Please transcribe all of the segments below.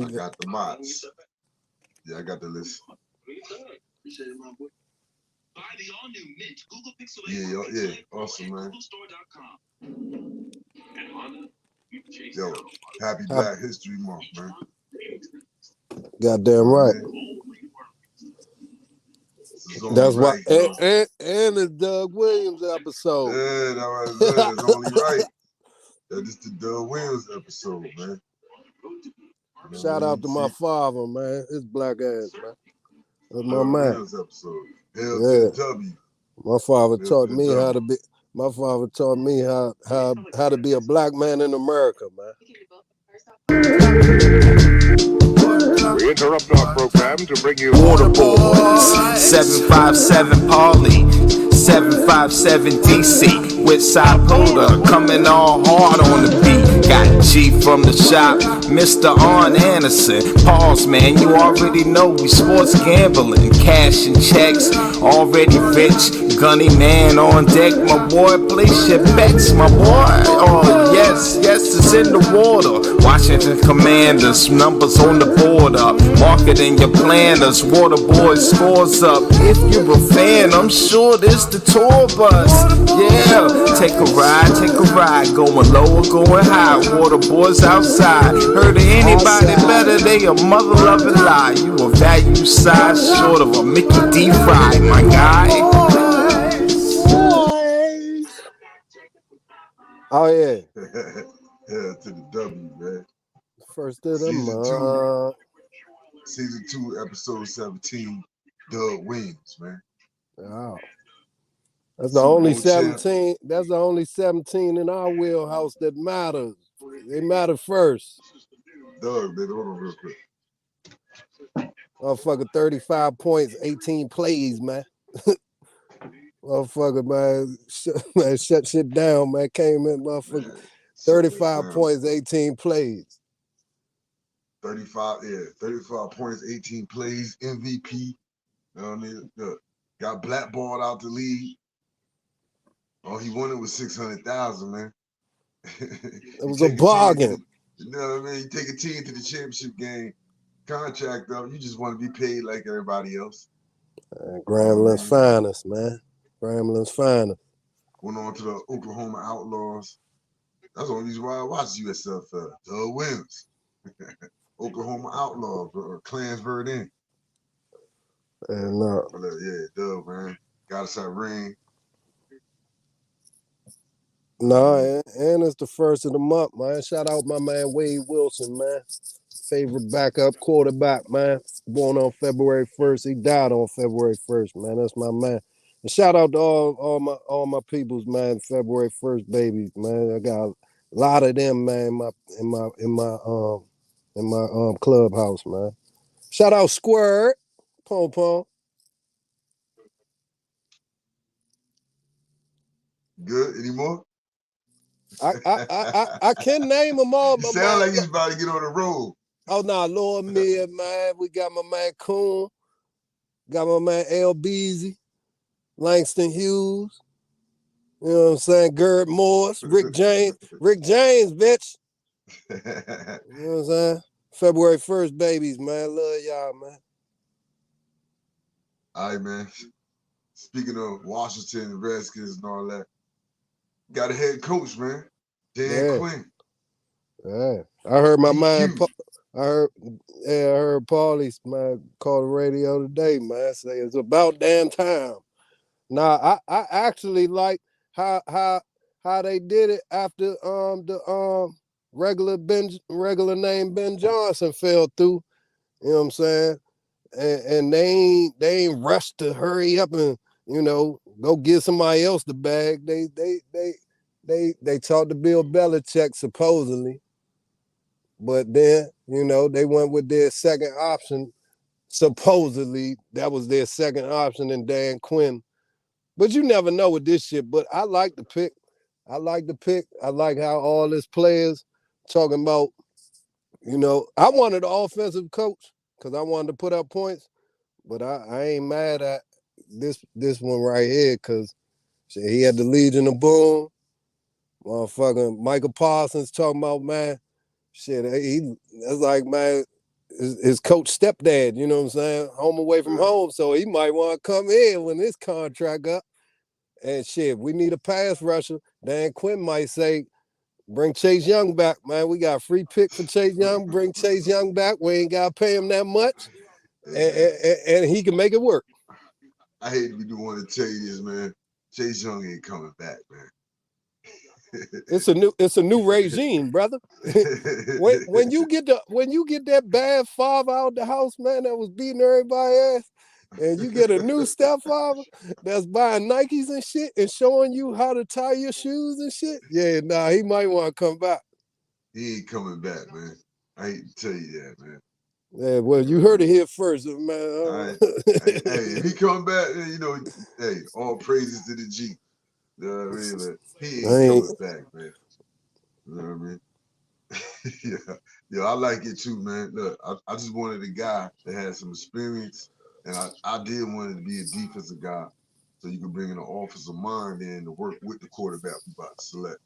I got the mods. Yeah, I got the list. Yeah, awesome, man. Yo, happy Black History Month, man. Goddamn right. That's why, and it's Doug Williams episode. Yeah, that was it's only right. That is the Doug Williams episode, man. Shout out to my father, man. His black ass, man. That's my Doug man. Williams episode. Hell to the W. My father taught me how to be. My father taught me how to be a black man in America, man. We interrupt our program to bring you Water Boys, 757 Paulie, 757 DC, with Sapuda, coming all hard on the beat. Got G from the shop, Mr. Arn Anderson. Pause, man, you already know we sports gambling, cash and checks, already rich. Gunny man on deck, my boy, place your bets, my boy. Oh, yes, it's in the water. Washington Commanders, numbers on the board up. Marketing your planners, Water Boys scores up. If you're a fan, I'm sure this the tour bus. Yeah, take a ride, going low or going high. Water Boys outside. Heard of anybody better, they a mother loving lie. You a value size short of a Mickey D. Fry, my guy. Oh yeah. Yeah, to the W, man. First of the month. Season 2, episode 17, Doug Williams, man. Oh. That's the only 17. That's the only 17 in our wheelhouse that matters. They matter first. Doug, baby, hold on real quick. Motherfucker, 35 points, 18 plays, man. Motherfucker, man, shut shit down, man. Came in, motherfucker, 35 points, 18 plays. 35 points, 18 plays, MVP. You know what I mean? Got blackballed out the league. All he wanted was 600,000, man. It was a bargain. You know what I mean? You take a team to the championship game, contract up, you just want to be paid like everybody else. Gramblin's finest, man. Gramblin's finest. Went on to the Oklahoma Outlaws. That's the only reason why I watch USFL. Doug Williams. Oklahoma Outlaws, or Clansburg in. And yeah, Doug, man. Got us that ring. No, and it's the first of the month, man. Shout out my man Wade Wilson, man. Favorite backup quarterback, man. Born on February 1st. He died on February 1st, man. That's my man. And shout out to all my peoples, man. February 1st babies, man. I got a lot of them, man, in my clubhouse, man. Shout out Squirt, Pom Pom. Good anymore? I can name them all. You sound like he's about to get on the road. Oh no, Lord Mia, man. We got my man Coon, got my man L. Beasy, Langston Hughes. You know what I'm saying? Gerd Morris, Rick James, bitch. You know what I'm saying? February 1st, babies, man. Love y'all, man. All right, man. Speaking of Washington Redskins and all that, got a head coach, man. Dan Quinn. Yeah. I heard my man. I heard Paulie, man, call the radio today, man. Say it's about damn time. Now, I actually like how they did it after the regular name Ben Johnson fell through. You know what I'm saying? And they ain't rushed to hurry up and, you know, go give somebody else the bag. They talked to Bill Belichick supposedly, but then, you know, they went with their second option. Supposedly that was their second option in Dan Quinn. But you never know with this shit. But I like the pick. I like how all these players talking about, you know, I wanted an offensive coach because I wanted to put up points, but I ain't mad at this one right here because he had the Legion of Boom. Motherfucking Michael Parsons talking about, man, shit, that's like his coach stepdad, you know what I'm saying? Home away from home. So he might want to come in when his contract up. And shit, we need a pass rusher. Dan Quinn might say, bring Chase Young back, man. We got a free pick for Chase Young. Bring Chase Young back. We ain't got to pay him that much. And he can make it work. I hate to be the one to tell you this, man. Chase Young ain't coming back, man. It's a new regime, brother. when you get that bad father out the house, man, that was beating everybody ass, and you get a new stepfather that's buying Nikes and shit and showing you how to tie your shoes and shit. Yeah, nah, he might want to come back. He ain't coming back, man. I hate to tell you that, man. Yeah, well, you heard it here first, man. Hey, if he come back, you know, hey, all praises to the G. You know what I mean? But he ain't coming back, man. You know what I mean? Yeah, I like it too, man. Look, I just wanted a guy that had some experience, and I did want to be a defensive guy, so you can bring in an offensive mind in to work with the quarterback we about to select.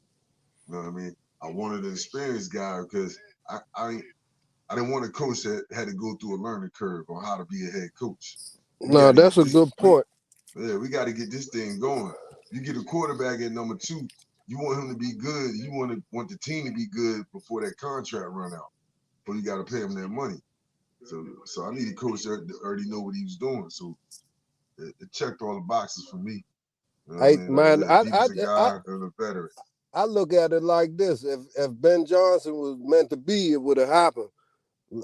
You know what I mean? I wanted an experienced guy because I didn't want a coach that had to go through a learning curve on how to be a head coach. No, that's a good point. We got to get this thing going. You get a quarterback at number 2. You want him to be good. You want the team to be good before that contract run out. But you got to pay him that money. So I need a coach that already know what he was doing. So it checked all the boxes for me. You know I look at it like this: if Ben Johnson was meant to be, it would have happened.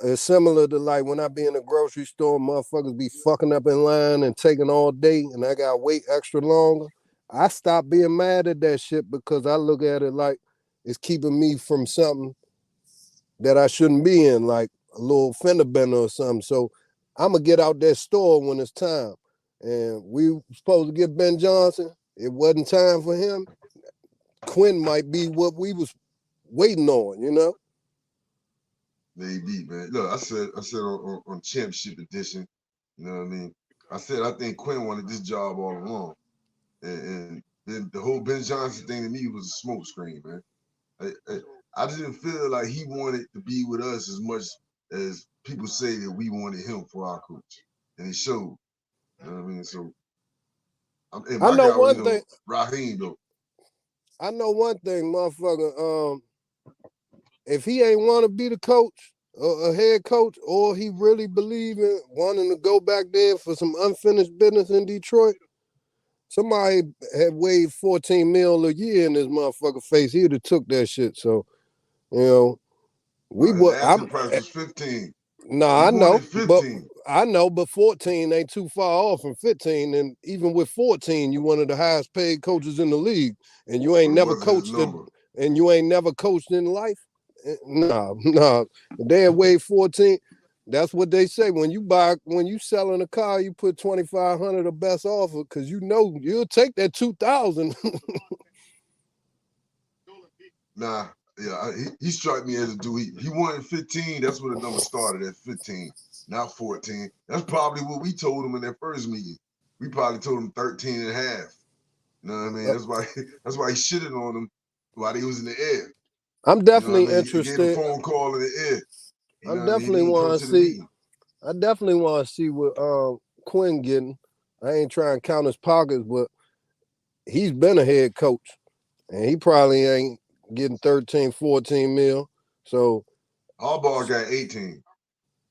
It's similar to like when I be in the grocery store, motherfuckers be fucking up in line and taking all day, and I gotta wait extra longer. I stopped being mad at that shit because I look at it like it's keeping me from something that I shouldn't be in, like a little fender bender or something. So I'm gonna get out that store when it's time. And we were supposed to get Ben Johnson. It wasn't time for him. Quinn might be what we was waiting on, you know? Maybe, man. Look, I said on championship edition, you know what I mean? I said I think Quinn wanted this job all along. And then the whole Ben Johnson thing to me was a smoke screen, man. I didn't feel like he wanted to be with us as much as people say that we wanted him for our coach. And it showed. You know what I mean? So I know one thing. Raheem, though. I know one thing, motherfucker. If he ain't want to be the coach, a head coach, or he really believe in wanting to go back there for some unfinished business in Detroit, somebody had weighed 14 mil a year in this motherfucker face. He'd have took that shit. So, you know, the price was 15. Nah, I know, but 14 ain't too far off from 15. And even with 14, you one of the highest paid coaches in the league, and you ain't never coached in life. Nah. They weigh 14. That's what they say. When you selling a car, you put 2,500 the best offer because you know you'll take that 2,000. Nah, yeah, he struck me as a dude. He wanted 15. That's where the number started at 15, not 14. That's probably what we told him in that first meeting. We probably told him 13 and a half. You know what I mean? That's why he shitted on him while he was in the air. I'm definitely interested. He gave a phone call in the air. I definitely want to see. I definitely want to see what Quinn getting. I ain't trying to count his pockets, but he's been a head coach, and he probably ain't getting 13, 14 mil. So Harbaugh got 18.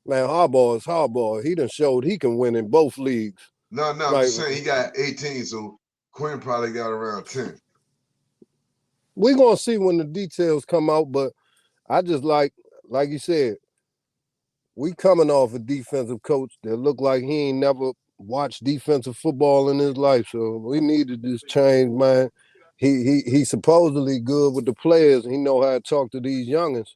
Man, Harbaugh is Harbaugh. He done showed he can win in both leagues. No, I'm just saying he got 18, so Quinn probably got around 10. We're gonna see when the details come out, but I just like you said, we coming off a defensive coach that looked like he ain't never watched defensive football in his life. So we needed this change, man. He supposedly good with the players. He know how to talk to these youngins.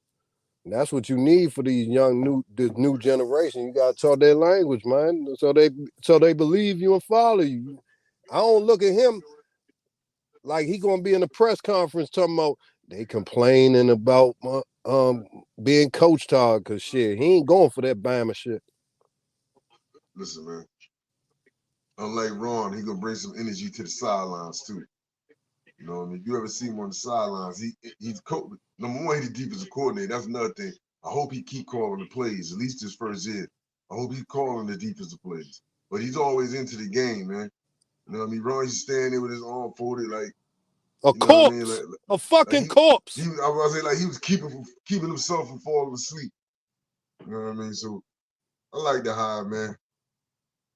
And that's what you need for these this new generation. You gotta talk their language, man. So they believe you and follow you. I don't look at him like he gonna be in a press conference talking about they complaining about being coached hard because shit, he ain't going for that Bama shit. Listen, man. Unlike Ron, he gonna bring some energy to the sidelines too. You know what I mean? You ever see him on the sidelines? He's coach. Number one, he's the defensive coordinator. That's another thing. I hope he keep calling the plays, at least his first year. I hope he's calling the defensive plays. But he's always into the game, man. You know what I mean? Ron, he's standing there with his arm folded, like a corpse, I mean? A fucking corpse. I was say like he was keeping himself from falling asleep. You know what I mean? So I like the hire, man.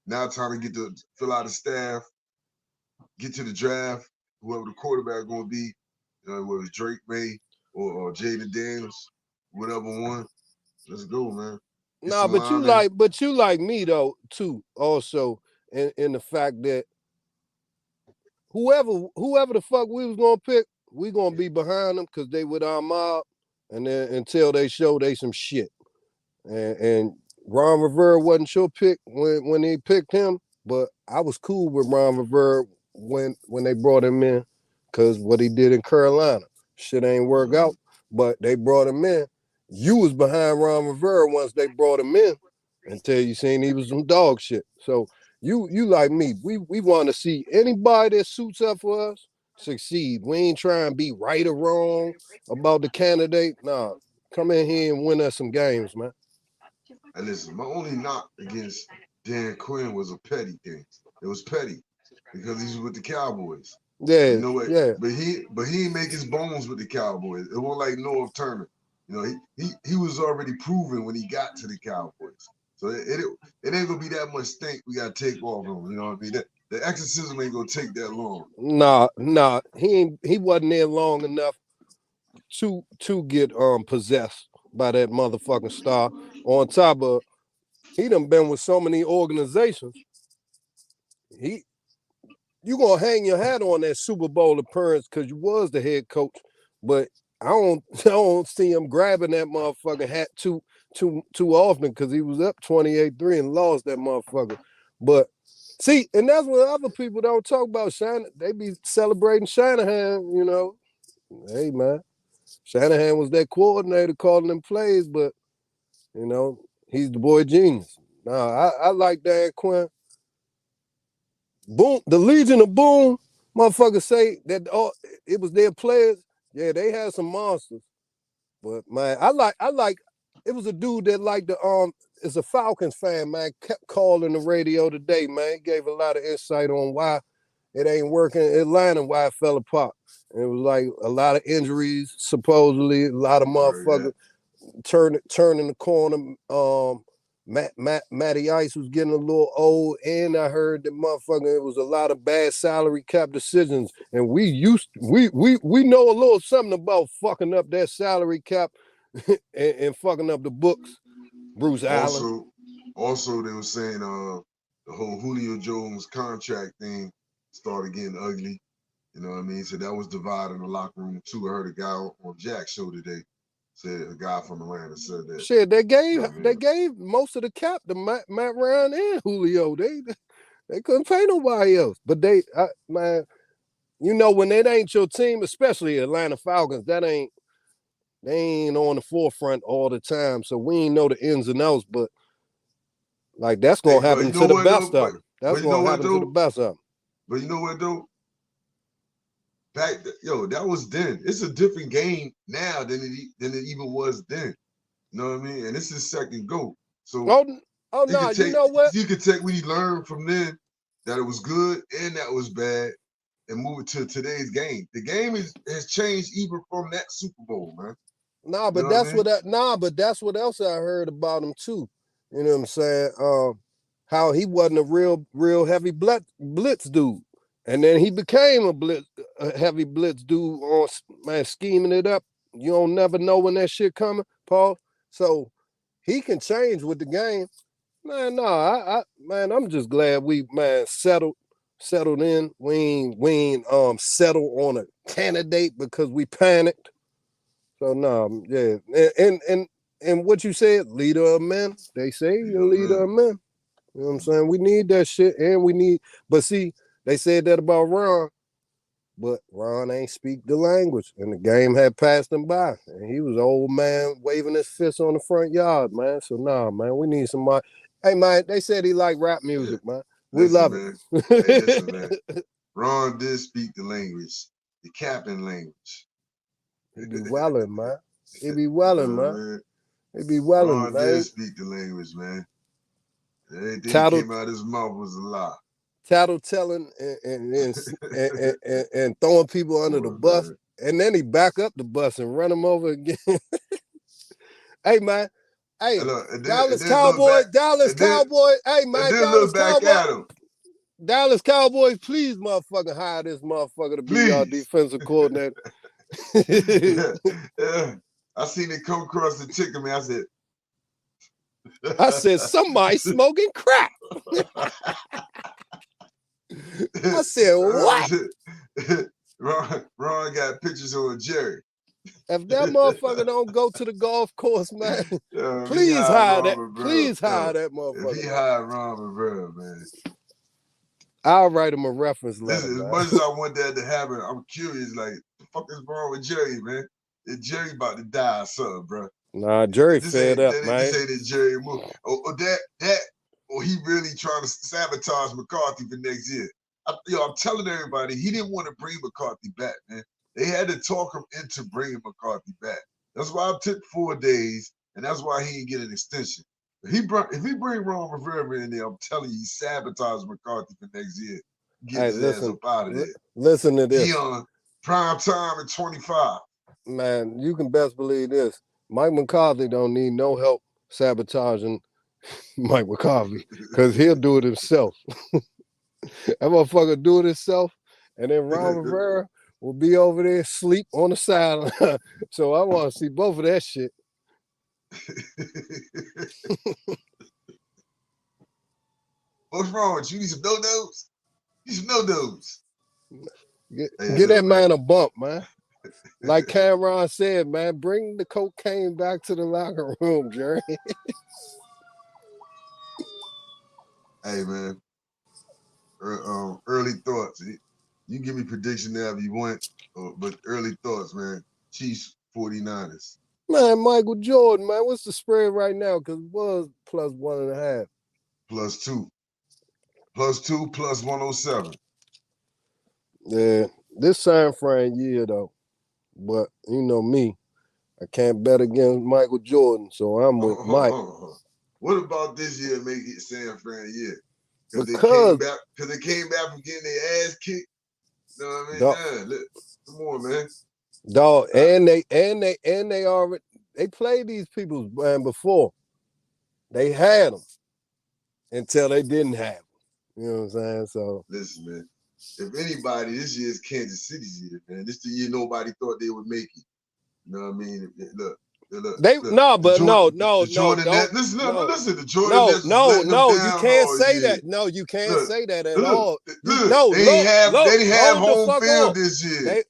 Now time to get to fill out the staff, get to the draft. Whoever the quarterback gonna be, whether it's Drake May or Jaden Daniels, whatever one. Let's go, man. Nah, but you like me though too. Also, in the fact that whoever the fuck we was gonna pick, we gonna be behind them because they with our mob, and then until they show they some shit. And Ron Rivera wasn't your pick when he picked him, but I was cool with Ron Rivera when they brought him in, because what he did in Carolina, shit ain't work out, but they brought him in. You was behind Ron Rivera once they brought him in until you seen he was some dog shit. So you like me. We want to see anybody that suits up for us succeed. We ain't trying to be right or wrong about the candidate. Nah, come in here and win us some games, man. And listen, my only knock against Dan Quinn was a petty thing. It was petty because he was with the Cowboys. Yeah, you know what? Yeah. But he didn't make his bones with the Cowboys. It wasn't like Noah Turner. You know, he was already proven when he got to the Cowboys. So it ain't gonna be that much stink we gotta take off him. You know what I mean? The exorcism ain't gonna take that long. Nah. He wasn't there long enough to get possessed by that motherfucking star. On top of he done been with so many organizations. You gonna hang your hat on that Super Bowl appearance because you was the head coach, but I don't see him grabbing that motherfucking hat too often because he was up 28-3 and lost that motherfucker. But see, and that's what other people don't talk about. They be celebrating Shanahan, you know. Hey man, Shanahan was that coordinator calling them plays, but you know, he's the boy genius. Nah, I like Dan Quinn. Boom, the Legion of Boom, motherfuckers say that it was their players. Yeah, they had some monsters. But man, I like it was a dude that liked is a Falcons fan, man, kept calling the radio today, man. He gave a lot of insight on why it ain't working in Atlanta, why it fell apart. And it was like a lot of injuries, supposedly, a lot of motherfuckers turning the corner. Matty Ice was getting a little old, and I heard that motherfucker, it was a lot of bad salary cap decisions, and we know a little something about fucking up that salary cap and fucking up the books. Bruce Allen. Also, they were saying the whole Julio Jones contract thing started getting ugly. You know what I mean? So that was dividing the locker room too. I heard a guy on Jack's show today. Said a guy from Atlanta said that. Shit, they gave most of the cap to Matt Ryan and Julio. They couldn't pay nobody else. But man, you know, when it ain't your team, especially Atlanta Falcons, they ain't on the forefront all the time. So we ain't know the ins and outs. But like that's gonna happen to the best of them. That's gonna happen to the best of them. But you know what though? That was then. It's a different game now than it even was then. You know what I mean? And this is second go. So no, you know what? You could take what he learned from then, that it was good and that was bad, and move it to today's game. The game has changed even from that Super Bowl, man. But that's what else I heard about him too. You know what I'm saying? How he wasn't a real heavy blitz dude. And then he became a heavy blitz dude on, man, scheming it up. You don't never know when that shit coming, Paul. So he can change with the game. Man, I'm just glad we, man, settled in. We ain't settled on a candidate because we panicked. So yeah. And what you said, leader of men. They say you're leader of men. You know what I'm saying? We need that shit, but see, they said that about Ron, but Ron ain't speak the language, and the game had passed him by, and he was an old man waving his fist on the front yard, man. So man, we need somebody. Hey, man, they said he like rap music, man. We love it. Hey, listen, man. Ron did speak the language, the captain language. He be welling, man. He be welling, man. He be welling, Ron man. did speak the language, man. Anything Tattle, came out of his mouth was a lie. tattletelling and throwing people under the bus. Man. And then he back up the bus and run them over again. Hey, man. Hey, Dallas Cowboys. Hey, man, Dallas Cowboys. Dallas Cowboys, please, motherfucker, hire this motherfucker to be your defensive coordinator. Yeah. I seen it come across the ticket, man. I said, somebody smoking crack. I said, what? Ron got pictures on Jerry. If that motherfucker don't go to the golf course, man, please hire that. Please hire that motherfucker. If he hired Ron Rivera, man, I'll write him a reference letter. Listen, as much as I want that to happen, I'm curious. Like, the fuck is wrong with Jerry, man? Is Jerry about to die or something, bro? Nah, Jerry fed up, man. This ain't that Jerry move. Or he really trying to sabotage McCarthy for next year. I'm telling everybody, he didn't want to bring McCarthy back, man. They had to talk him into bringing McCarthy back. That's why it took 4 days, and that's why he didn't get an extension. If he bring Ron Rivera in there, I'm telling you, he sabotaged McCarthy for next year. Get his ass up out of there. Listen to this. He on prime time at 25. Man, you can best believe this. Mike McCarthy don't need no help sabotaging Mike McCarthy because he'll do it himself. That motherfucker do it himself, and then Ron Rivera will be over there sleep on the sideline. So I want to see both of that shit. What's wrong with you? You need some no-dos? You need some no-dos. Get that man a bump, man. Like Cameron said, man, bring the cocaine back to the locker room, Jerry. Hey, man. Early thoughts. You give me prediction now if you want, but early thoughts, man. Chiefs, 49ers. Man, Michael Jordan, man, what's the spread right now? Because it was plus 1.5. +2. +2, plus 107. Yeah, this San Fran year, though. But you know me, I can't bet against Michael Jordan, so I'm with Mike. What about this year make it San Fran year? Because they came back from getting their ass kicked. You know what I mean? Come on, man. Dog, and they already played these people, man, before. They had them until they didn't have them. You know what I'm saying? So listen, man. If anybody, this year is Kansas City's year, man. This the year nobody thought they would make it. You know what I mean? Look. Listen, the Jordan. You can't say that. No, you can't say that at all. They didn't have home field this year.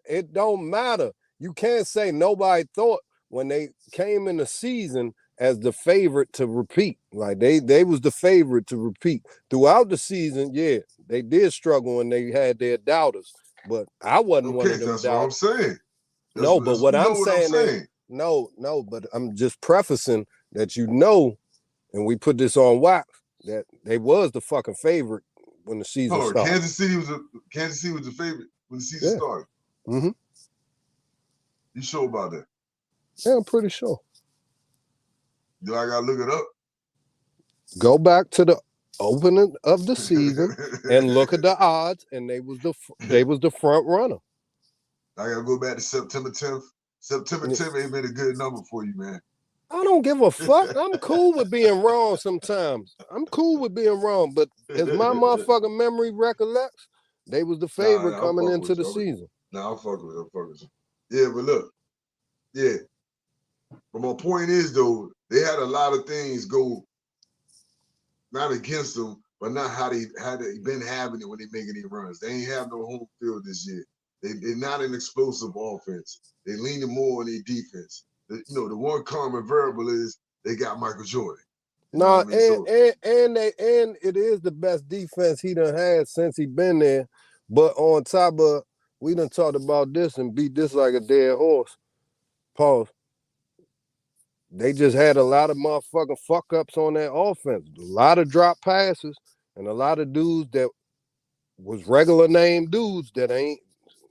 It don't matter. You can't say nobody thought when they came in the season as the favorite to repeat. Like they was the favorite to repeat. Throughout the season, yeah, they did struggle and they had their doubters. But I wasn't one of them doubters. That's what I'm saying. What I'm saying is, but I'm just prefacing that and we put this on wax, that they was the fucking favorite when the season started. Kansas City was the favorite when the season started. Mm-hmm. You sure about that? Yeah, I'm pretty sure. Do I gotta look it up? Go back to the opening of the season and look at the odds, and they was the front runner. I gotta go back to September 10th. September 10th ain't been a good number for you, man. I don't give a fuck. I'm cool with being wrong sometimes. I'm cool with being wrong, but as my motherfucking memory recollects, they was the favorite coming into the season. Nah, I'm fucking with you. Yeah, but look. Yeah. But my point is, though, they had a lot of things go not against them, but not how they been having it when they making these runs. They ain't have no home field this year. They're not an explosive offense. They leaning more on their defense. The one common variable is they got Michael Jordan. No, and it is the best defense he done had since he been there. But on top of, we done talked about this and beat this like a dead horse. Pause. They just had a lot of motherfucking fuck ups on that offense. A lot of drop passes and a lot of dudes that was regular name dudes that ain't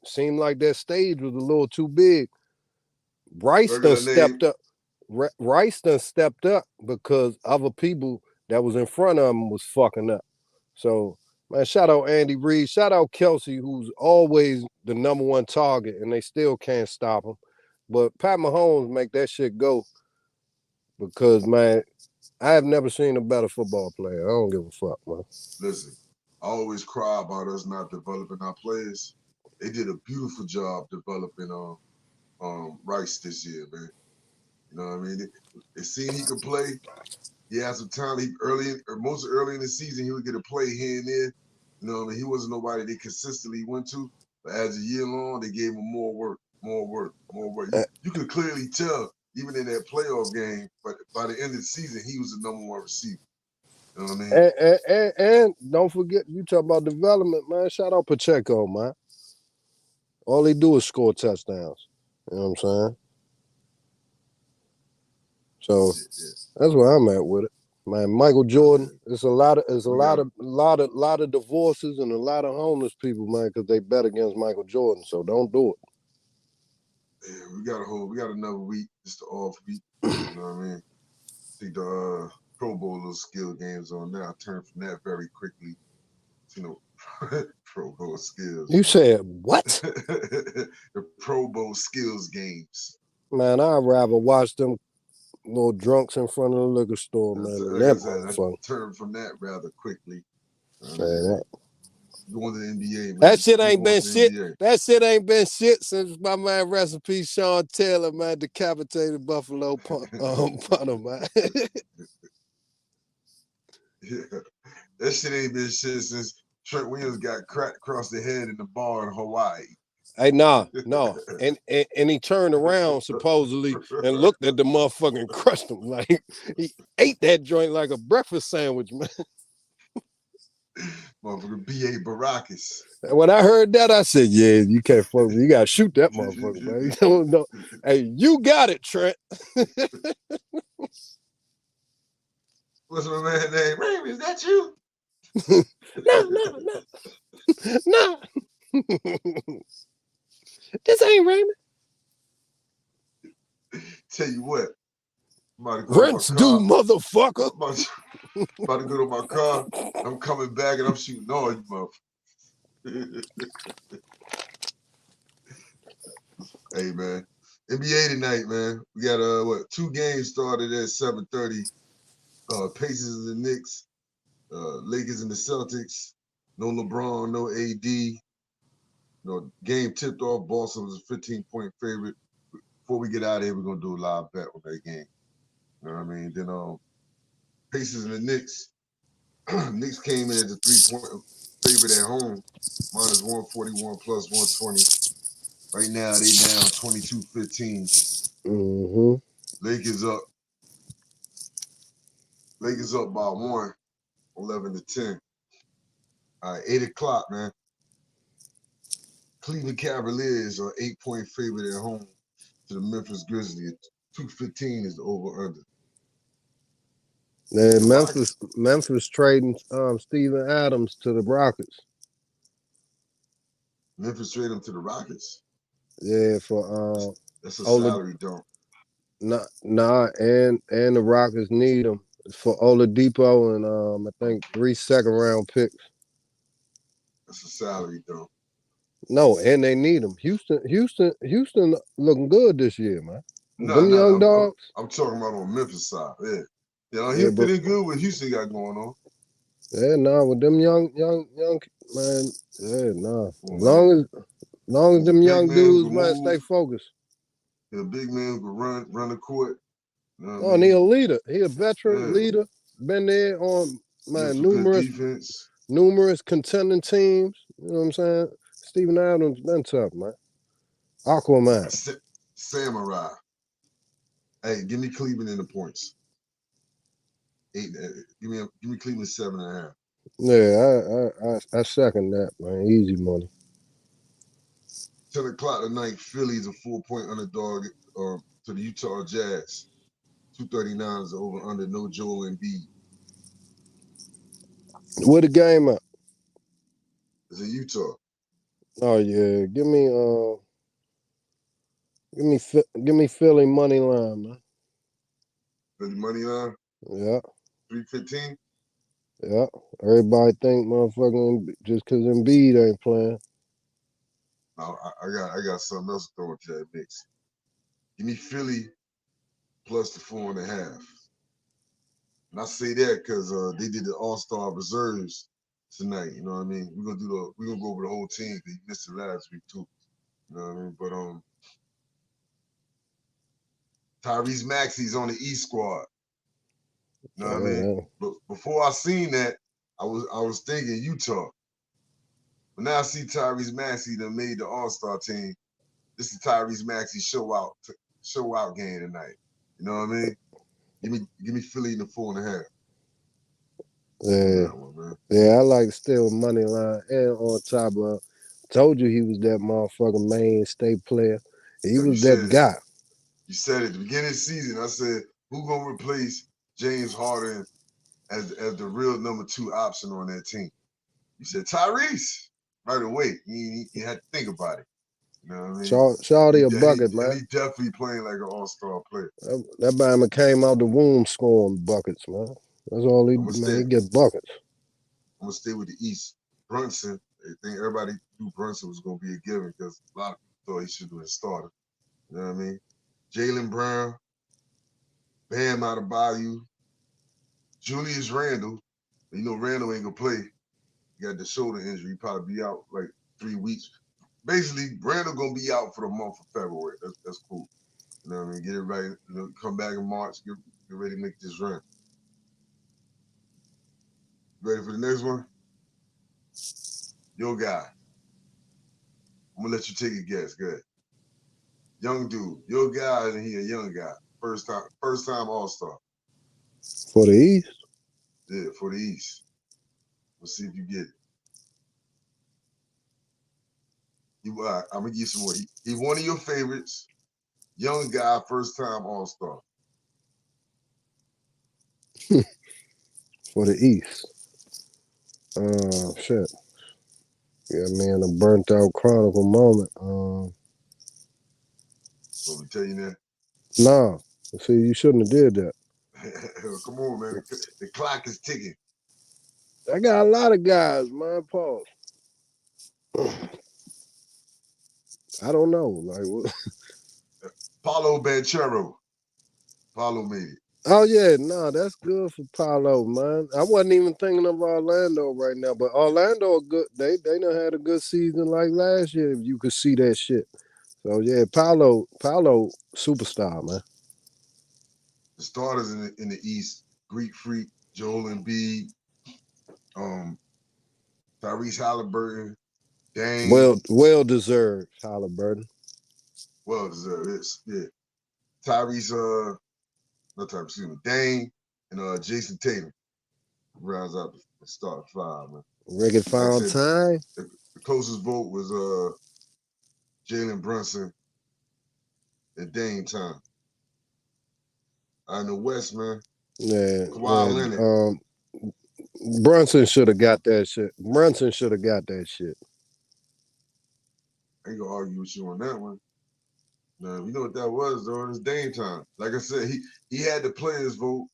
seemed like that stage was a little too big Rice done Regular stepped name. up. Rice done stepped up because other people that was in front of him was fucking up. So, man, shout out Andy Reid. Shout out Kelsey, who's always the number one target, and they still can't stop him. But Pat Mahomes make that shit go because, man, I have never seen a better football player. I don't give a fuck, man. Listen, I always cry about us not developing our players. They did a beautiful job developing Rice this year, man. You know what I mean? They seen he could play. He had some talent. Most early in the season, he would get a play here and there. You know what I mean? He wasn't nobody they consistently went to. But as the year long, they gave him more work. You could clearly tell, even in that playoff game, but by the end of the season, he was the number one receiver. You know what I mean? And don't forget, you talk about development, man. Shout out Pacheco, man. All he do is score touchdowns. You know what I'm saying? So that's where I'm at with it. Man, Michael Jordan, it's a lot of divorces and a lot of homeless people, man, because they bet against Michael Jordan. So don't do it. Yeah, we got another week, just the off week. You know what I mean? I think the Pro Bowl little skill games on there. I turned from that very quickly. You know, Pro Bowl skills. You said what? The Pro Bowl skills games. Man, I'd rather watch them little drunks in front of the liquor store, man. Like I said, I turned from that rather quickly. Going to the NBA, man. That shit ain't been shit. That shit ain't been shit since my man, rest in peace, Sean Taylor, man, decapitated Buffalo punter, man. Yeah, that shit ain't been shit since Trent Williams got cracked across the head in the bar in Hawaii. Hey, no. And he turned around supposedly and looked at the motherfucker and crushed him. Like he ate that joint like a breakfast sandwich, man. Motherfucker B.A. Baracus. When I heard that, I said, yeah, you can't fuck me. You gotta shoot that motherfucker, man. You don't know. Hey, you got it, Trent. What's my man's name? Raymond, is that you? No. This ain't Raymond. Tell you what. Rents due, motherfucker. About to go to my car. I'm coming back and I'm shooting all you motherfuckers. Hey, man. NBA tonight, man. We got 2 games started at 7:30. Pacers and the Knicks, Lakers and the Celtics. No LeBron, no AD. You know, game tipped off. Boston was a 15-point favorite. Before we get out of here, we're gonna do a live bet on that game. You know what I mean? Then Pacers and the Knicks. Knicks came in as a 3-point favorite at home, minus 141 plus 120. Right now they down 22-15. Mm-hmm. Lakers up by 1, 11-10. All right, 8 o'clock, man. Cleveland Cavaliers are 8-point favorite at home to the Memphis Grizzlies. 215 is the over/under. Memphis trading Steven Adams to the Rockets. Memphis trade him to the Rockets. Yeah, for that's a salary dump. Nah, and the Rockets need him for Oladipo and I think 3 second-round picks. That's a salary dump. No, and they need him. Houston looking good this year, man. Them young dogs. I'm talking about on Memphis side. Yeah. He fitting good what Houston got going on. Yeah, with them young man. Yeah, As long as them young dudes, man, stay focused. He's a big man who can run the court. You know and he a leader. He a veteran leader. Been there on numerous contending teams. You know what I'm saying? Steven Adams been tough, man. Aquaman. Samurai. Hey, give me Cleveland in the points. 8. Give me Cleveland 7.5. Yeah, I second that, man. Easy money. 10 o'clock tonight, Philly's a 4-point underdog to the Utah Jazz. 239 is over under. No Joel Embiid. Where the game at? It's in Utah. Oh yeah, give me Give me Philly money line, man. Philly money line. Yeah. 315. Yeah. Everybody think motherfucking just because Embiid ain't playing. I got something else to throw into that mix. Give me Philly plus the 4.5. And I say that because they did the All-Star reserves tonight. You know what I mean? We're gonna go over the whole team because you missed it last week too. You know what I mean? But Tyrese Maxey's on the East squad. You know what I mean? But before I seen that, I was thinking Utah. But now I see Tyrese Maxey that made the All-Star team. This is Tyrese Maxey show out game tonight. You know what I mean? Give me Philly in the 4.5. Yeah. One, yeah, I like still money line and on top of told you he was that motherfucking mainstay player. He was that guy. You said at the beginning of the season, I said, who gonna replace James Harden as the real number 2 option on that team? You said Tyrese right away. You had to think about it. You know what I mean? Shawty a bucket, man. He definitely playing like an all-star player. That man came out the womb scoring buckets, man. That's all he gets buckets. I'm gonna stay with the East. Brunson, I think everybody knew Brunson was gonna be a given because a lot of people thought he should have been started. You know what I mean? Jaylen Brown, Bam Adebayo, Julius Randle. You know Randle ain't gonna play. He got the shoulder injury. He probably be out like 3 weeks. Basically, Randle gonna be out for the month of February. That's cool. You know what I mean? Get it right. You know, come back in March. Get ready to make this run. Ready for the next one? Your guy. I'm gonna let you take a guess. Good. Young dude. Your guy, and he a young guy. First time All-Star. For the East? Yeah, for the East. Let's see if you get it. I'm gonna give you some more. He one of your favorites. Young guy, first time All-Star. For the East. Shit. Yeah, man, a burnt out Chronicle moment. So we tell you that. Nah. See, you shouldn't have did that. Come on, man. The clock is ticking. I got a lot of guys, man. Pause. I don't know. Like what? Paulo Banchero. Paulo made it. Oh yeah, no, that's good for Paulo, man. I wasn't even thinking of Orlando right now, but Orlando good. They done had a good season like last year. If you could see that shit. So yeah, Paulo, superstar, man. The starters in the East: Greek Freak, Joel Embiid, Tyrese Halliburton, Dame. Well deserved, Halliburton. Well deserved. Yeah. Tyrese, not Tyrese, excuse me, Dame and Jason Tatum rounds out the start 5, man. Ricky Fountain. The closest vote was Jalen Brunson and Dame time. In the West, man. Yeah. Kawhi Leonard. Brunson should have got that shit. Brunson should have got that shit. I ain't gonna argue with you on that one. Now, you know what that was, though? It was Dame time. Like I said, he had the players vote.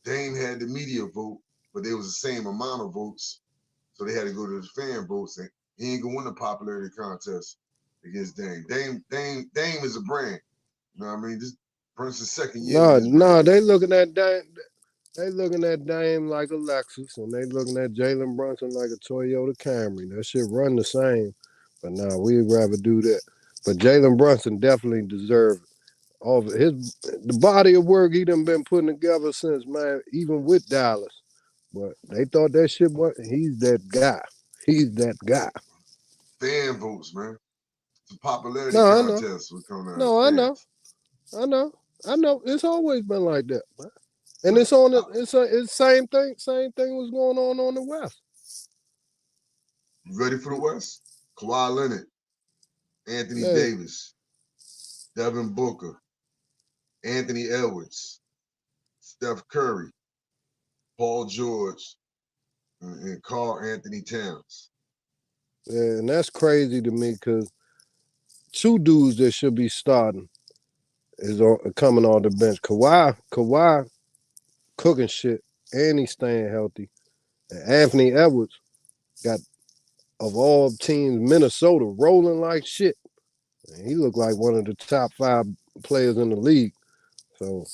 Dame had the media vote, but there was the same amount of votes. So they had to go to the fan votes. And he ain't gonna win the popularity contest against Dame. Dame is a brand. You know what I mean? This Brunson's second year. No, they looking at Dame. They looking at Dame like a Lexus, and they looking at Jalen Brunson like a Toyota Camry. That shit run the same, but nah, we'd rather do that. But Jalen Brunson definitely deserved all of the body of work he done been putting together since, man, even with Dallas. But they thought that shit was, he's that guy. He's that guy. Fan votes, man. It's a popularity contest. No, I know. It's always been like that, man. And it's on the it's same thing. Same thing was going on the West. You ready for the West? Kawhi Leonard, Anthony Davis, Devin Booker, Anthony Edwards, Steph Curry, Paul George, and Karl Anthony Towns. Yeah, and that's crazy to me because two dudes that should be starting is coming on the bench. Kawhi cooking shit, and he's staying healthy. And Anthony Edwards got, of all teams, Minnesota rolling like shit. And he looked like one of the top 5 players in the league. So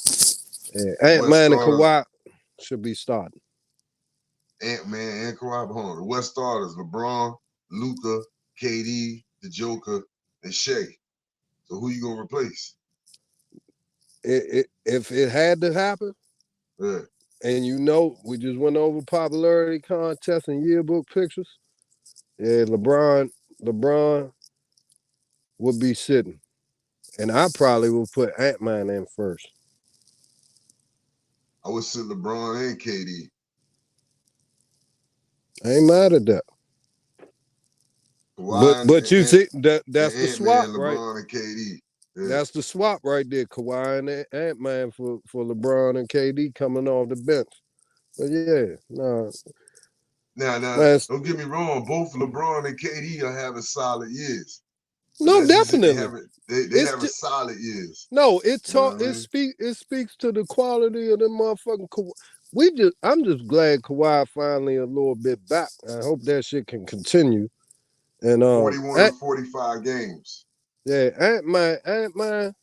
Ant-Man and Kawhi should be starting. Ant-Man and Kawhi. Hold on. The West starters: LeBron, Luka, KD, the Joker, and Shea. So who you gonna replace? If it had to happen, yeah. And we just went over popularity contests and yearbook pictures. Yeah, LeBron would be sitting. And I probably would put Ant-Man in first. I would sit LeBron and KD. I ain't mad at that. But you see, that's the swap, right? LeBron and KD. Yeah. That's the swap right there. Kawhi and Ant-Man for LeBron and KD coming off the bench. But yeah, no. Now, don't get me wrong. Both LeBron and KD are having solid years. No, definitely. They having solid years. No, it speaks to the quality of the motherfucking Kawhi. I'm just glad Kawhi finally a little bit back. I hope that shit can continue. And 41 and 45 games. Yeah, Ant-Man.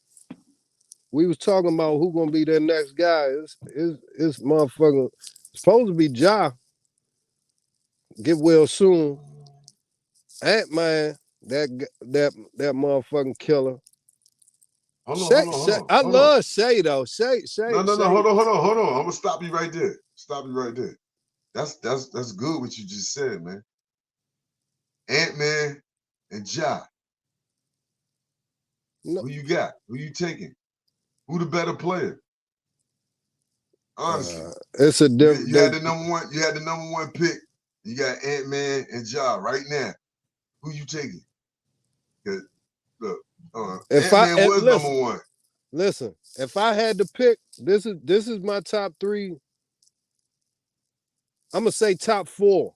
We was talking about who gonna be their next guy. It's motherfucker supposed to be Ja. Get well soon. Ant-Man, that motherfucking killer. Hold on. I love Shay though. Shay. No. Hold on. I'm gonna stop you right there. That's good what you just said, man. Ant-Man and Ja. No. Who you got? Who you taking? Who the better player? Honestly, it's a different. You had the number one. You had the number one pick. You got Ant-Man and Ja right now. Who you taking? Look, Ant-Man was number one. Listen, if I had to pick, this is my top 3. I'm gonna say top 4.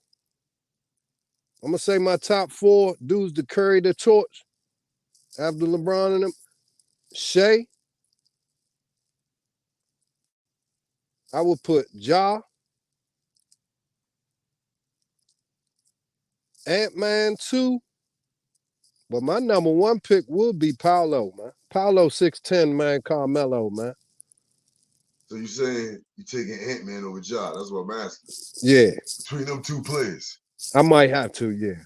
I'm gonna say my top 4 dudes to carry the torch after LeBron and them. Shea. I would put Ja. Ant-Man 2. But my number 1 pick would be Paolo, man. Paolo 6'10", man. Carmelo, man. So you saying you taking Ant-Man over Ja? That's what I'm asking. Yeah. Between them two players. I might have to, yeah.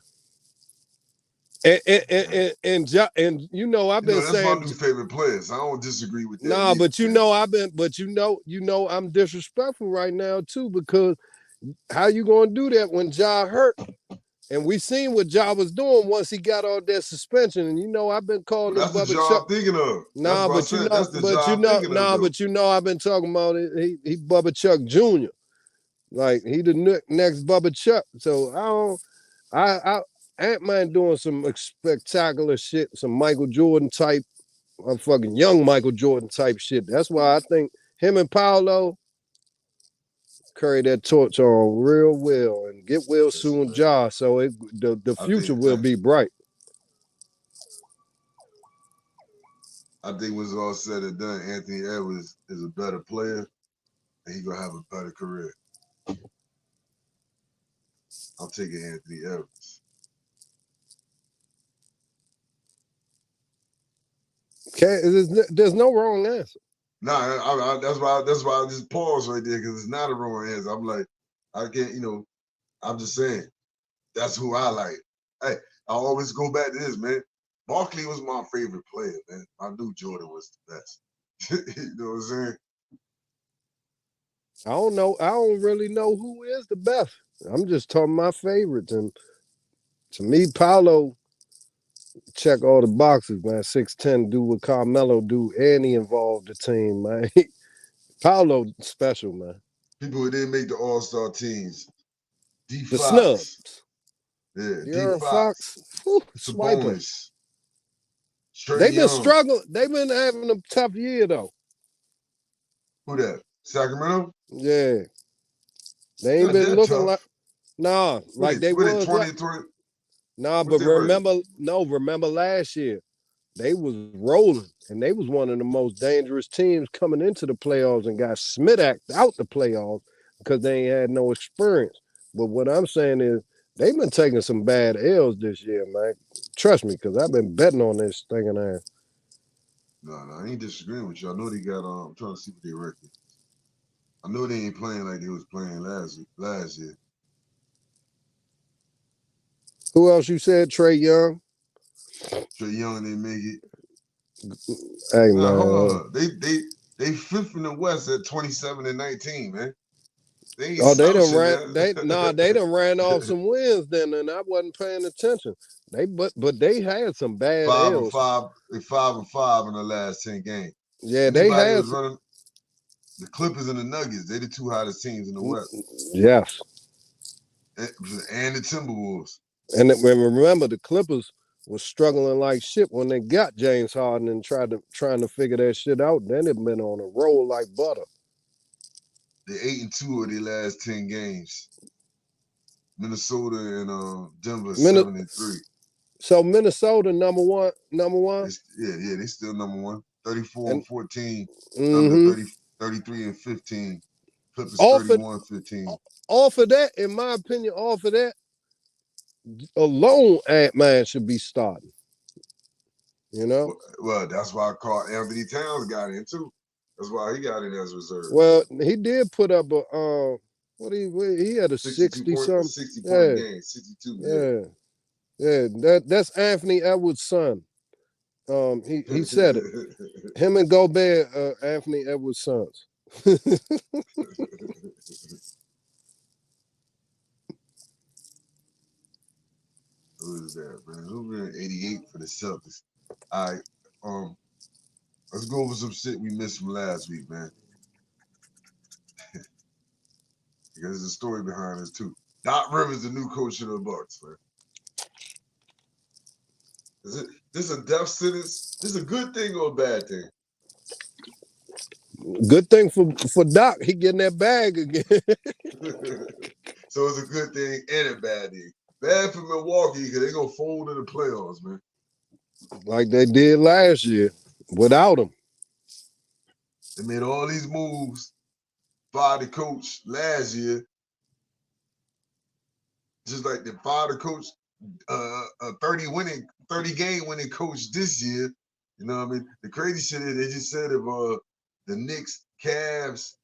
And I've been saying that's my new favorite players. I don't disagree with that. Nah, but I'm disrespectful right now too, because how you gonna do that when Ja hurt? And we seen what Ja was doing once he got all that suspension. And I've been calling him Bubba Chuck. I'm thinking of. Nah, I've been talking about it. He Bubba Chuck Jr. Like he the next Bubba Chuck. So Ant-Man doing some spectacular shit, some Michael Jordan type, fucking young Michael Jordan type shit. That's why I think him and Paolo carry that torch on real well and get well soon, Ja. So the future will be bright. I think when it's all said and done, Anthony Edwards is a better player and he's gonna have a better career. I'm taking Anthony Edwards. Okay, there's no wrong answer. No, that's why I just pause right there, because it's not a wrong answer. I'm like, I can't, I'm just saying, that's who I like. Hey, I always go back to this, man. Barkley was my favorite player, man. I knew Jordan was the best. You know what I'm saying? I don't know. I don't really know who is the best. I'm just talking my favorites. And to me, Paolo check all the boxes, man. 6'10", do what Carmelo do, and he involved the team, man. Paolo special, man. People who didn't make the All-Star teams. D. The Fox. snubs. Yeah, D. Fox. Sabonis. They've been struggling. They've been having a tough year, though. Who that? Sacramento? Yeah. They ain't been looking tough. Like they was. 20. Nah, but remember last year, they was rolling, and they was one of the most dangerous teams coming into the playoffs and got Smidacked out the playoffs because they ain't had no experience. But what I'm saying is they've been taking some bad L's this year, man. Trust me, because I've been betting on this thinking that. No, I ain't disagreeing with you. I know they got. I'm trying to see what they record. I know they ain't playing like they was playing last year. Who else you said? Trey Young. Trae Young didn't make it. Hey Nah, hold man. on. They fifth in the West at 27-19, man. They ain't Oh, they done slouching ran. that. They done ran off some wins then, and I wasn't paying attention. But they had some bad Five and L's. five. They 5-5 in the last 10 games. Yeah, they Anybody had was some. running the Clippers and the Nuggets. They the two hottest teams in the West, Yes. and the Timberwolves. And remember, the Clippers was struggling like shit when they got James Harden and trying to figure that shit out. Then it been on a roll like butter. They 8-2 of their last 10 games. Minnesota and Denver 7-3. So Minnesota number one. They still number one. 34 And and 14. Thunder mm-hmm. 33 and 15. Clippers Off 31-15. Off of that, in my opinion, off of that alone, Ant-Man should be starting. You know? Well, that's why I called Anthony Towns got in too. That's why he got in as reserve. Well, he did put up a he had a 60 something. 60 point game, 62. Yeah. That's Anthony Edwards' son. He said it. Him and Gobert, Anthony Edwards' sons. Who is that, man? Who ran 88 for the Celtics? All right, let's go over some shit we missed from last week, man. Because there's a story behind this too. Doc Rivers, the new coach of the Bucks, man. Is this a death sentence? This a good thing or a bad thing? Good thing for Doc, he getting that bag again. So it's a good thing and a bad thing. Bad for Milwaukee because they're gonna fold in the playoffs, man. Like they did last year without him. They made all these moves, fired the coach last year. Just like they fired the coach, a 30 game winning coach this year. You know what I mean? The crazy shit is they just said if the Knicks, Cavs,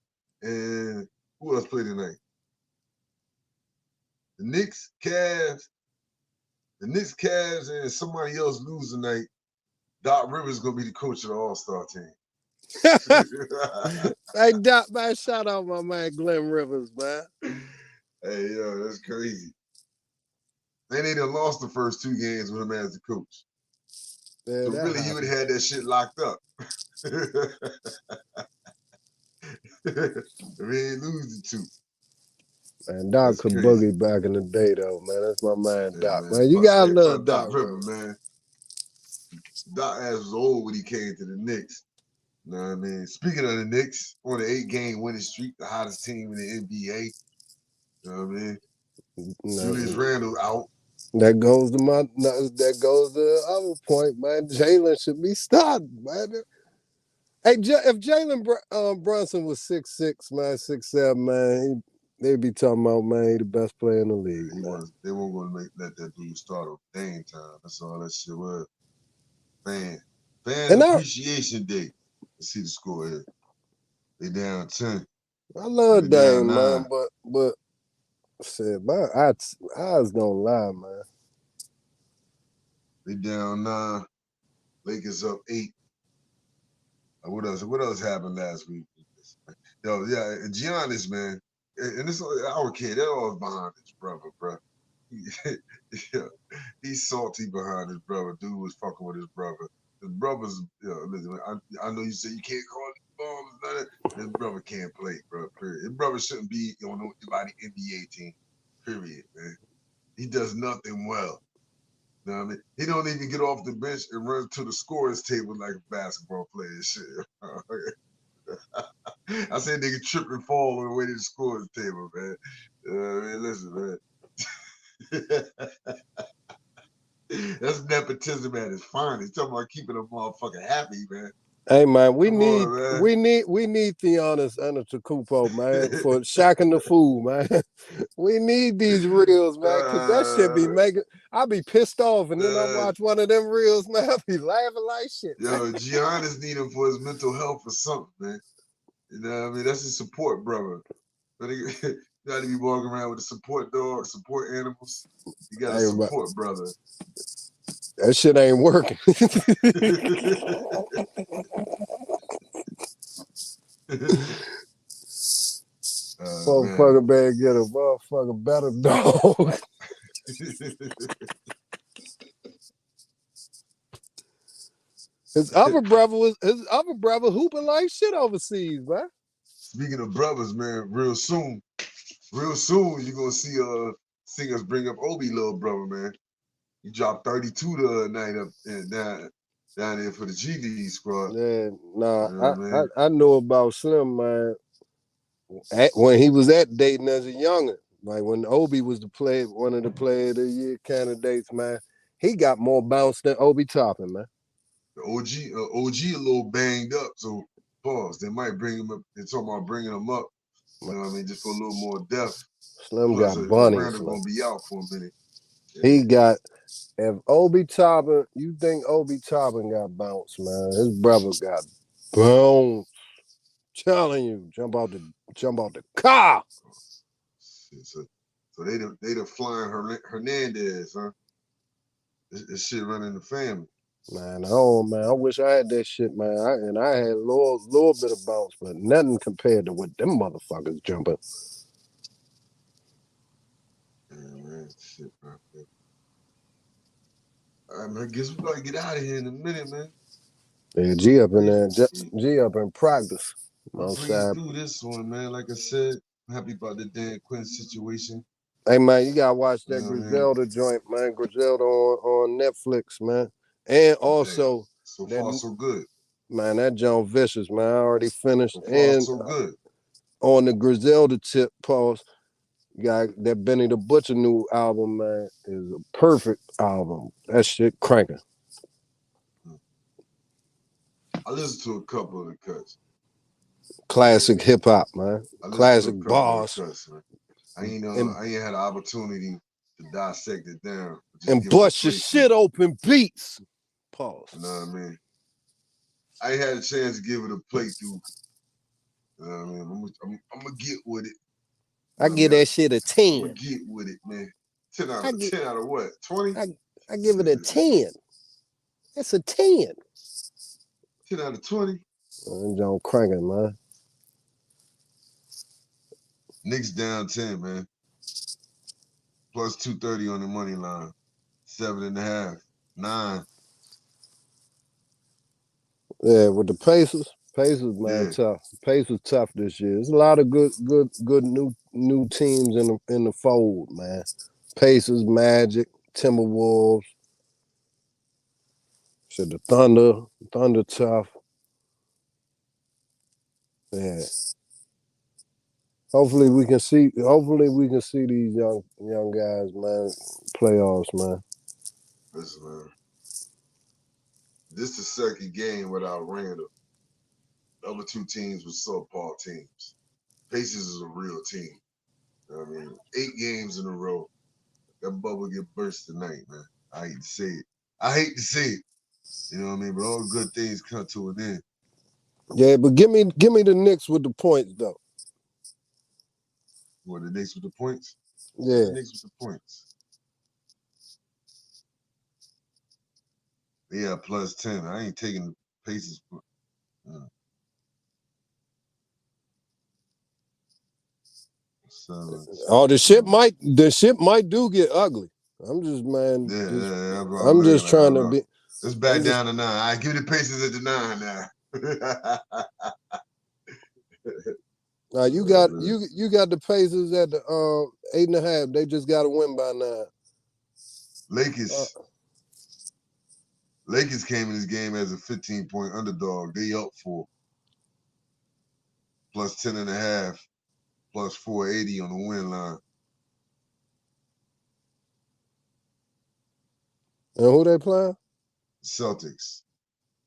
and who else played tonight? The Knicks, Cavs, and somebody else lose tonight. Doc Rivers gonna be the coach of the All-Star team. Hey Doc, man, shout out my man Glenn Rivers, man. Hey, yo, that's crazy. They done lost the first 2 games with him as the coach. Yeah, so really, you would have had that shit locked up. We ain't lose the 2. Man, Doc could boogie back in the day, though, man. That's my man, yeah, Doc. Man, you gotta love Doc Rivers, man. Doc ass was old when he came to the Knicks. You know what I mean? Speaking of the Knicks, on an 8-game winning streak, the hottest team in the NBA. You know what I mean? Julius Randle out. That goes to the other point, man. Jalen should be starting, man. Hey, if Jalen Brunson was 6'6", man, 6'7", man, they'd be talking about, man, he the best player in the league. They weren't going to let that dude start on Dame time. That's all that shit was. Fan appreciation day. Let's see the score here. They down 10. I love Dame, man, but shit, my eyes don't lie, man. They down 9. Lakers up 8. What else happened last week? Yo, yeah, Giannis, man. And this our kid, they're all behind his brother, bro. He's salty behind his brother. Dude was fucking with his brother. His brother's, listen, I know you say you can't call it balls, his brother can't play, bro. Period. His brother shouldn't be on anybody NBA team. Period, man. He does nothing well. You know what I mean? He don't even get off the bench and run to the scorer's table like a basketball player and shit. I said nigga trip and fall on the way to the scorer's table, man. Listen, man. That's nepotism at its finest. Talking about keeping a motherfucker happy, man. Hey man, we Come need on, man. Theonis Antetokounmpo, man, for shacking the fool, man. We need these reels, man, cause that shit be making. I be pissed off, and then I watch one of them reels, man. I be laughing like shit. Yo, Giannis need him for his mental health or something, man. You know what I mean? That's his support brother. But he got to be walking around with a support dog, support animals. You got a support brother. That shit ain't working. Motherfucker better get a motherfucker better dog. His other brother hooping like shit overseas, man. Speaking of brothers, man, real soon you're gonna see us bring up Obi little brother, man. He dropped 32 the other night up and down there for the G League squad. Yeah, nah, you know I know about Slim, man. When he was at Dayton as a youngin', like when Obi was one of the Player of the Year candidates, man, he got more bounce than Obi Toppin, man. The OG a little banged up, so pause. They might bring him up. They're talking about bringing him up. You know what I mean? Just for a little more depth. Slim Plus, got bunnies. Randall gonna be out for a minute. Yeah. He got. If Obi Toppin, you think Obi Toppin got bounce, man? His brother got bounce. Telling you, jump out the car. So they the flying Hernandez, huh? This shit running the family. Man, I wish I had that shit, man. I had a little bit of bounce, but nothing compared to what them motherfuckers jumping. Yeah, man, shit, man. All right, man. I guess we gotta get out of here in a minute, man. Yeah, G up in there. G up in practice. Breeze through this one, man. Like I said, I'm happy about the Dan Quinn situation. Hey, man, you gotta watch that Griselda joint, man. Griselda on Netflix, man. And also, so far so good. Man, that joint vicious, man. I already finished. So far so good. On the Griselda tip, pause. Got that Benny the Butcher new album, man, is a perfect album. That shit cranking. I listened to a couple of the cuts. Classic hip hop, man. Classic bars. Cuts, man. I ain't had an opportunity to dissect it down. And bust your shit open beats. Pause. You know what I mean? I ain't had a chance to give it a playthrough. You know what I mean? I'm gonna get with it. I give that shit a 10. I'm gonna get with it, man. 10 out of what? 20? I give it a 10. That's a 10. 10 out of 20. John cranking, man. Knicks down 10, man. Plus 230 on the money line. 7.5. 9. Yeah, with the Pacers, man, tough. Pacers tough this year. There's a lot of good new teams in the fold, man. Pacers, Magic, Timberwolves. Shit, the Thunder tough. Yeah. Hopefully we can see these young guys, man, playoffs, man. Listen, man. This is the second game without Randall. The other two teams were subpar teams. Pacers is a real team. You know what I mean? 8 games in a row. That bubble get burst tonight, man. I hate to say it. You know what I mean? But all good things come to an end. Yeah, but give me the Knicks with the points, though. What, the Knicks with the points? Yeah. The Knicks with the points. Yeah, plus 10. I ain't taking the Pacers. The shit might do get ugly. I'm just, man. I'm just trying to be. Let's back down to 9. I give the Pacers at the 9 now. You got the Pacers at the 8.5. They just got to win by 9. Lakers came in this game as a 15-point underdog. They up 4. Plus 10.5. Plus 480 on the win line. And who they playing? Celtics.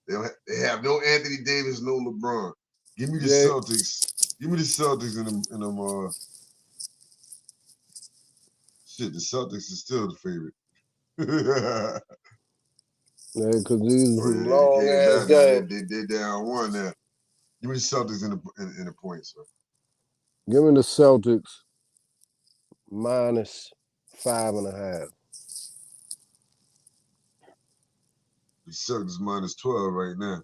They have no Anthony Davis, no LeBron. Give me the Celtics. Give me the Celtics in them. Shit, the Celtics is still the favorite. Yeah, because these long ass games. They down 1 now. Give me the Celtics in the points, bro. Give me the Celtics -5.5. The Celtics -12 right now.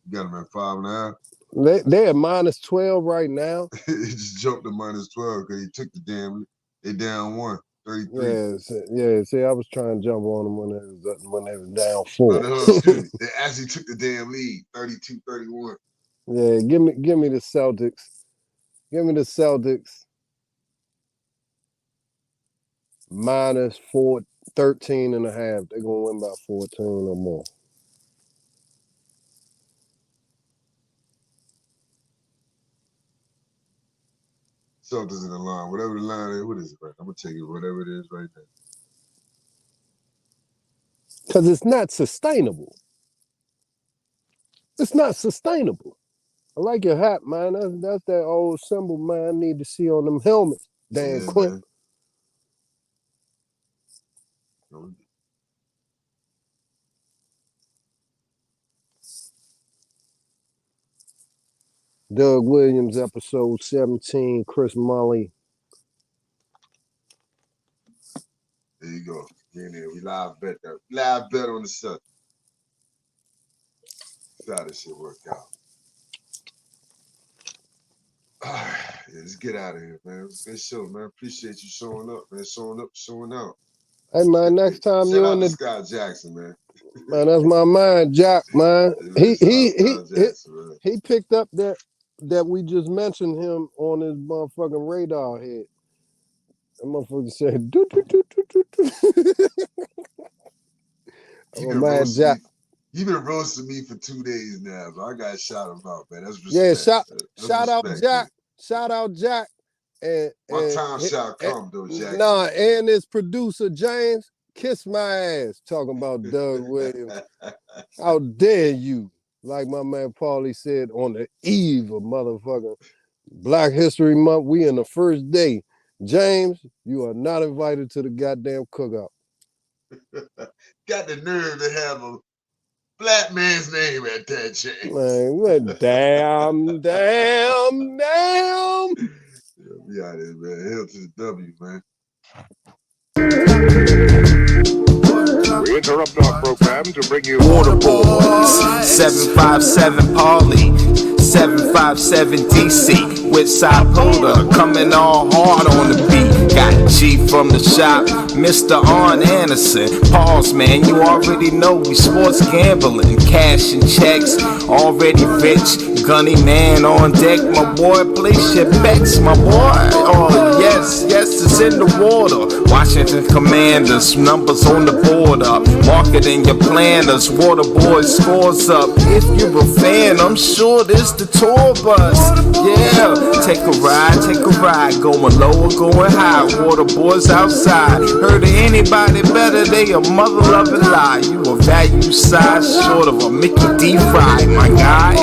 You got them at 5.5. They're at -12 right now. It just jumped to -12 because he took the damn. They down 1, 33. Yeah. See, I was trying to jump on them when they was down 4. No, excuse me. They actually took the damn lead, 32-31. Yeah, give me the Celtics. Give me the Celtics -13.5. They're gonna win by 14 or more. Celtics in the line. Whatever the line is, what is it, right? I'm gonna take it, whatever it is right now. Because it's not sustainable. It's not sustainable. I like your hat, man. That's that old symbol, man. I need to see on them helmets. Damn, Quinn. Doug Williams, episode 17, Chris Mully. There you go. We live bet that. Live bet on the set. See how this shit worked out. All right. Yeah, let's get out of here, man. It was a good show, man. Appreciate you showing up, man. Showing up, showing out. Hey, man, next time you're in the Scott Jackson, man. Man, that's my man, Jack, man. He picked up that we just mentioned him on his motherfucking radar head. That motherfucker said, do. He been roasting me for 2 days now, so I gotta shout him out, man. That's respect. Yeah, shout out Jack. Man. Shout out Jack. My time shall come, though, Jack. Nah, and his producer James, kiss my ass, talking about Doug Williams. How dare you? Like my man Paulie said, on the eve of motherfucking Black History Month, we in the first day. James, you are not invited to the goddamn cookout. Got the nerve to have a black man's name at that, James. Man, damn. Yeah, we out here, man. Hell to the W, man. We interrupt our program to bring you Waterboards, 757 Paulie, 757 DC. With Sapuda coming all hard on the beat. Got G from the shop, Mr. Arn Anderson. Pause, man, you already know we sports gambling. Cash and checks, already rich. Gunny man on deck, my boy. Place your bets, my boy. Oh, yes, it's in the water. Washington Commanders, numbers on the border. Marketing your planners, Waterboy scores up. If you're a fan, I'm sure this the tour bus. Yeah. Take a ride, going low or going high. Waterboys outside. Heard of anybody better? They a mother loving lie. You a value size short of a Mickey D. Fry, my guy.